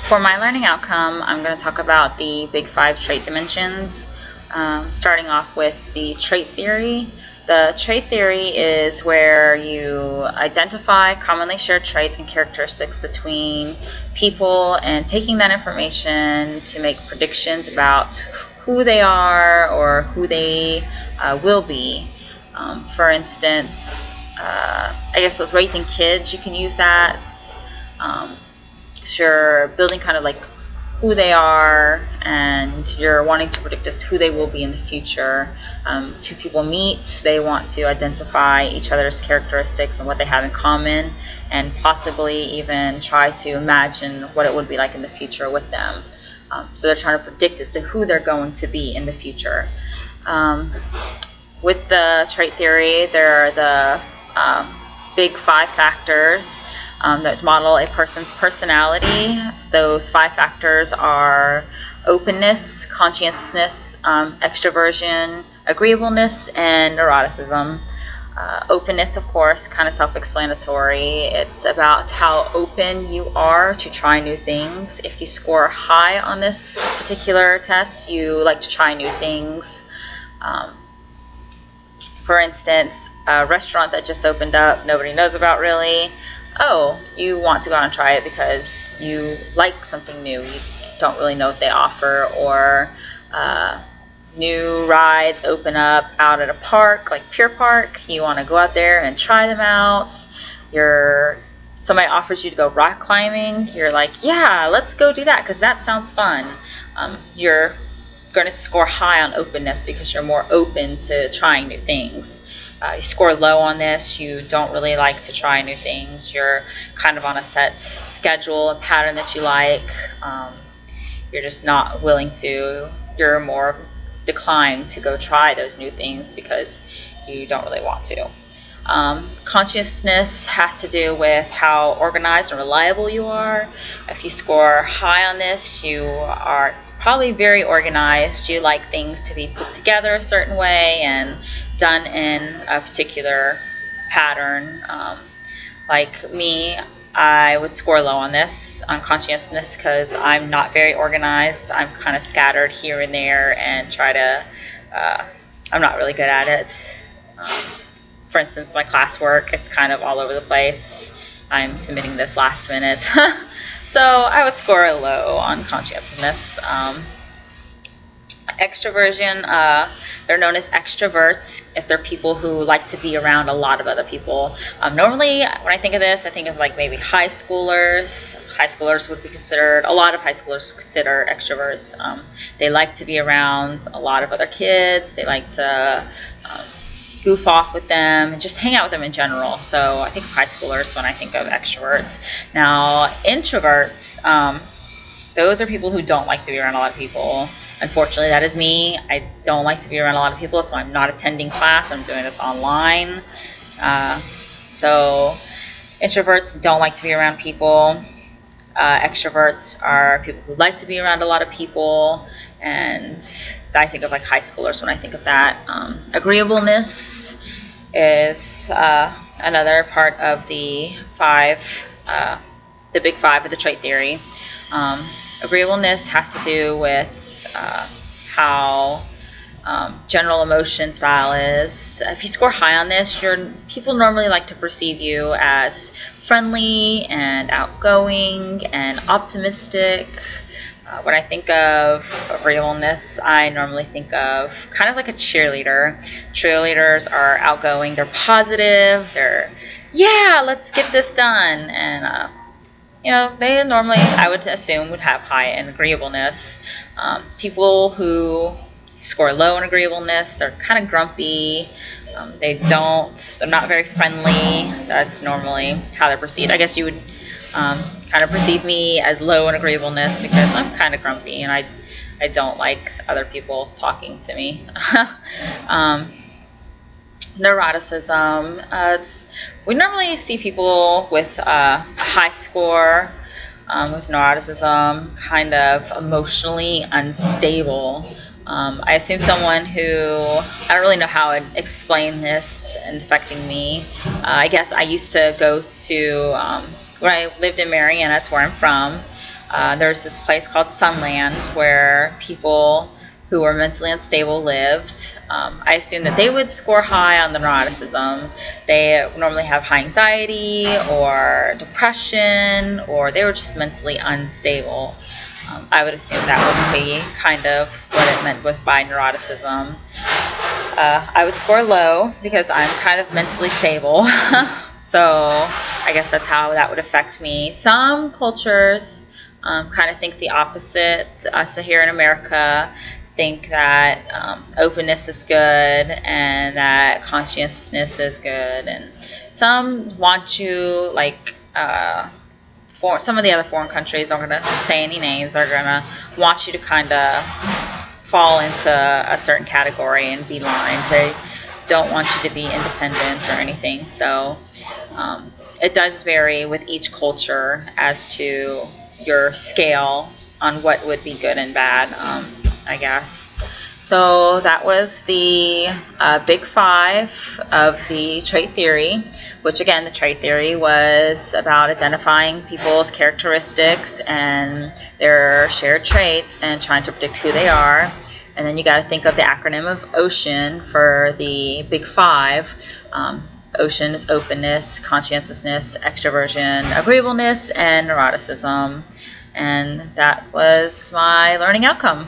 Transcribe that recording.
For my learning outcome, I'm going to talk about the big 5 trait dimensions, starting off with the trait theory. The trait theory is where you identify commonly shared traits and characteristics between people and taking that information to make predictions about who they are or who they will be. For instance, I guess with raising kids, you can use that. You're building kind of like who they are, and you're wanting to predict as to who they will be in the future. Two people meet, they want to identify each other's characteristics and what they have in common, and possibly even try to imagine what it would be like in the future with them. So they're trying to predict as to who they're going to be in the future. With the trait theory, there are the big 5 factors that model a person's personality. Those 5 factors are openness, conscientiousness, extroversion, agreeableness, and neuroticism. Openness, of course, kind of self-explanatory. It's about how open you are to try new things. If you score high on this particular test, you like to try new things. For instance, a restaurant that just opened up, nobody knows about really. Oh, you want to go out and try it because you like something new. You don't really know what they offer. Or new rides open up out at a park, like Pier Park. You want to go out there and try them out. Somebody offers you to go rock climbing. You're like, yeah, let's go do that because that sounds fun. You're going to score high on openness because you're more open to trying new things. You score low on this, you don't really like to try new things. You're kind of on a set schedule, a pattern that you like. You're just not willing to. You're more declined to go try those new things because you don't really want to. Consciousness has to do with how organized and reliable you are. If you score high on this, you are probably very organized. You like things to be put together a certain way and done in a particular pattern. Like me, I would score low on this, on conscientiousness, because I'm not very organized. I'm kind of scattered here and there and I'm not really good at it. For instance, my classwork, it's kind of all over the place. I'm submitting this last minute. So I would score low on conscientiousness. Extroversion, they're known as extroverts if they're people who like to be around a lot of other people. Normally, when I think of this, I think of like maybe high schoolers. High schoolers would be considered, a lot of high schoolers would consider extroverts. They like to be around a lot of other kids. They like to goof off with them and just hang out with them in general. So I think of high schoolers when I think of extroverts. Now, introverts, those are people who don't like to be around a lot of people. Unfortunately, that is me. I don't like to be around a lot of people, so I'm not attending class. I'm doing this online. So introverts don't like to be around people. Extroverts are people who like to be around a lot of people, and I think of like high schoolers when I think of that. Agreeableness is another part of the big 5 of the trait theory. Agreeableness has to do with how general emotion style is. If you score high on this, people normally like to perceive you as friendly and outgoing and optimistic. When I think of agreeableness, I normally think of kind of like a cheerleader. Cheerleaders are outgoing, they're positive, they're, yeah, let's get this done. And, they normally, I would assume, would have high in agreeableness. People who score low in agreeableness, they're kind of grumpy. They're not very friendly. That's normally how they're perceived. I guess you would kind of perceive me as low in agreeableness because I'm kind of grumpy and I don't like other people talking to me. Neuroticism. We normally see people with a high score with neuroticism, kind of emotionally unstable. I assume someone who, I don't really know how I'd explain this and affecting me. I guess I used to go to, when I lived in Marianna, that's where I'm from, There's this place called Sunland where people who were mentally unstable lived. I assume that they would score high on the neuroticism. They normally have high anxiety or depression, or they were just mentally unstable. I would assume that would be kind of what it meant by neuroticism. I would score low because I'm kind of mentally stable. So I guess that's how that would affect me. Some cultures kind of think the opposite. Us here in America think that openness is good and that conscientiousness is good. And some want you, like some of the other foreign countries, I'm going to say any names, are going to want you to kind of fall into a certain category and be lined. They don't want you to be independent or anything. So it does vary with each culture as to your scale on what would be good and bad, I guess. So that was the big 5 of the trait theory, which again, the trait theory was about identifying people's characteristics and their shared traits and trying to predict who they are. And then you got to think of the acronym of OCEAN for the big 5. OCEAN is openness, conscientiousness, extroversion, agreeableness, and neuroticism. And that was my learning outcome.